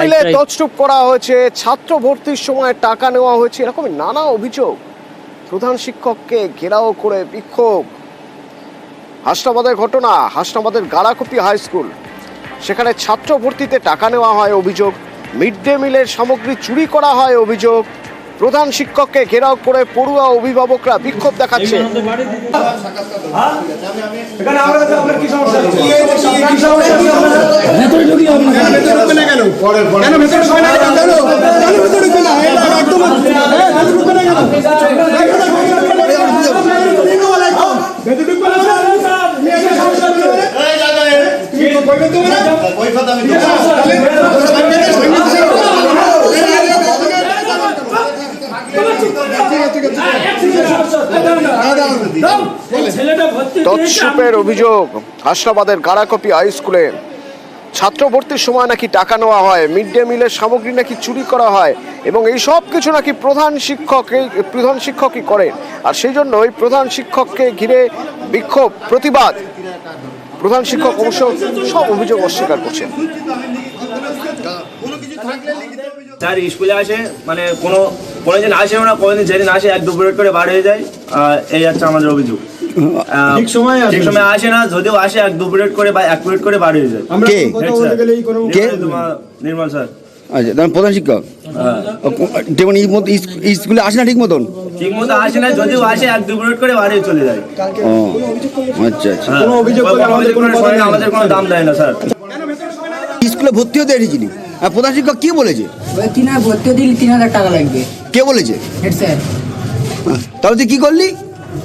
মিলে তছরূপ করা হয়েছে, ছাত্র ভর্তির সময় টাকা নেওয়া হয়েছে, এরকম নানা অভিযোগ। প্রধান শিক্ষককে ঘেরাও করে বিক্ষোভ। হাসনাবাদের ঘটনা, হাসনাবাদের গাড়াকপি হাই স্কুল, সেখানে ছাত্র ভর্তিতে টাকা নেওয়া হয় অভিযোগ, মিড ডে মিলের সামগ্রী চুরি করা হয় অভিযোগ। প্রধান শিক্ষককে ঘেরাও করে পড়ুয়া অভিভাবকরা বিক্ষোভ দেখাচ্ছে। তছরূপের অভিযোগ হাসনাবাদের গাড়াকপি হাই স্কুলে ছাত্র ভর্তির সময় নাকি টাকা নেওয়া হয়, মিড ডে মিলের সামগ্রী নাকি চুরি করা হয় এবং এই সব কিছু নাকি প্রধান শিক্ষকই করেন। আর সেই জন্য ওই প্রধান শিক্ষককে ঘিরে বিক্ষোভ, প্রতিবাদ। প্রধান শিক্ষক অবশ্য সব অভিযোগ অস্বীকার করছেন। স্যার স্কুলে আসে, মানে কোনোদিন আসেও না, কোনোদিন যেদিন আসে 1-2 পিরিয়ড করে বার হয়ে যায়, এই হচ্ছে আমাদের অভিযোগ। ঠিক সময় আসে না, যদিও আসে 1-2 পিরিয়ড করে বা 1 পিরিয়ড করে বার হয়ে যায়। নির্মল স্যার। আচ্ছা, প্রধান শিক্ষক স্কুলে আসে না ঠিক মতন আসে না, যদিও আসে 1-2 পিরিয়ড করে বার হয়ে চলে যায়। আচ্ছা আচ্ছা, আমাদের কোনো দাম দেয় না স্যার। স্কুলে ভর্তি হতে এসেছিলি, প্রধান শিক্ষক কি বলেছে? ভর্তি হতে 3000 টাকা লাগবে। কে বলেছে? Head sir. তাহলে তুই কি করলি?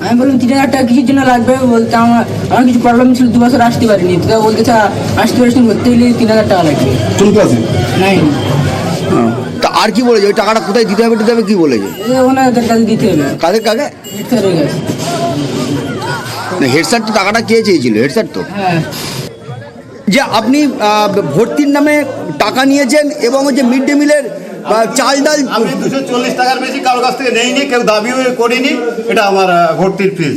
আমি বললাম 3000 টাকা কিসের জন্য লাগবে, বলতে আমার কিছু প্রবলেম ছিল, 2 বছর আসতে পারিনি, তো বলতেছে আসতে পারিস ভর্তি হলে 3000 টাকা লাগবে। কোন ক্লাসে? 9। তা আর কি বলেছে? ওই টাকাটা কোথায় দিতে হবে কি বলেছে? ওনাদের কাছে দিতে হবে। কাদের কাকে? হেড স্যারের কাছে। হেড স্যার তো টাকাটা কে চেয়েছিল? হেড স্যার তো। হ্যাঁ। যে আপনি ভর্তির নামে টাকা নিয়েছেন এবং যে মিড ডে মিলের চাল ডাল, আমি 240 টাকার বেশি কারো কাছ থেকে নেইনি, কেউ দাবিও করিনি, এটা আমার ভর্তির ফিস।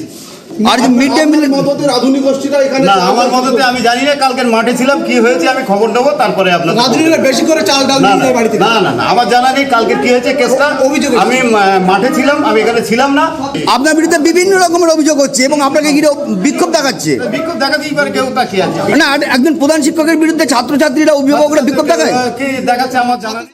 আর যে মিড ডে মিলের মদতের আধুনিক গোষ্ঠীটা এখানে না, আমার মদতে আমি জানি না, কালকের মাঠে ছিলাম, কি হয়েছে আমি খবর দেবো, তারপরে আপনার বেশি করে চাল ডাল দিয়ে বাড়িতে না আমার জানা নেই কালকে কি হয়েছে কেসটা, অভিযোগ আমি মাঠে ছিলাম, আমি এখানে ছিলাম না। আপনার বিরুদ্ধে বিভিন্ন রকমের অভিযোগ হচ্ছে এবং আপনাকে ঘিরে বিক্ষোভ দেখাচ্ছে। বিক্ষোভ দেখাতেই পারে, কেউ তাকিয়ে আছে না, একজন প্রধান শিক্ষকের বিরুদ্ধে ছাত্রছাত্রীরা অভিভাবকরা বিক্ষোভ দেখায়, কি দেখাচ্ছে আমার জানা নেই।